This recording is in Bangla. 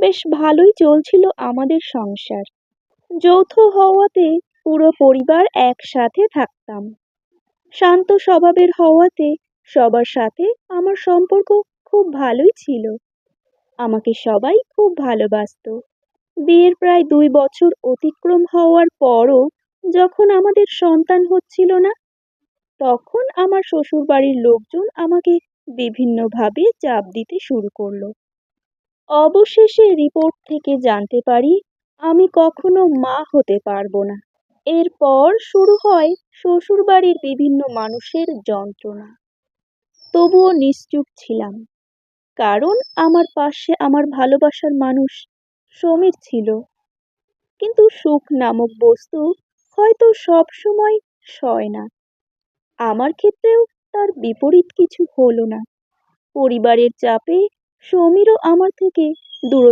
বেশ ভালোই চলছিল আমাদের সংসার। যৌথ হওয়াতে পুরো পরিবার একসাথে থাকতাম। শান্ত স্বভাবের হওয়াতে সবার সাথে আমার সম্পর্ক খুব ভালোই ছিল। আমাকে সবাই খুব ভালোবাসতো। বিয়ের প্রায় 2 বছর অতিক্রম হওয়ার পরও যখন আমাদের সন্তান হচ্ছিল না, তখন আমার শ্বশুরবাড়ির লোকজন আমাকে বিভিন্নভাবে চাপ দিতে শুরু করলো। অবশেষে রিপোর্ট থেকে জানতে পারি আমি কখনো মা হতে পারবো না। এরপর শুরু হয় শ্বশুরবাড়ির বিভিন্ন মানুষের যন্ত্রণা। তবুও নিশ্চুপ ছিলাম, কারণ আমার পাশে আমার ভালোবাসার মানুষ সমীর ছিল। কিন্তু সুখ নামক বস্তু হয়তো সব সময় সয় না। আমার ক্ষেত্রেও তার বিপরীত কিছু হলো না। পরিবারের চাপে সমীরও আমার থেকে দূরত্ব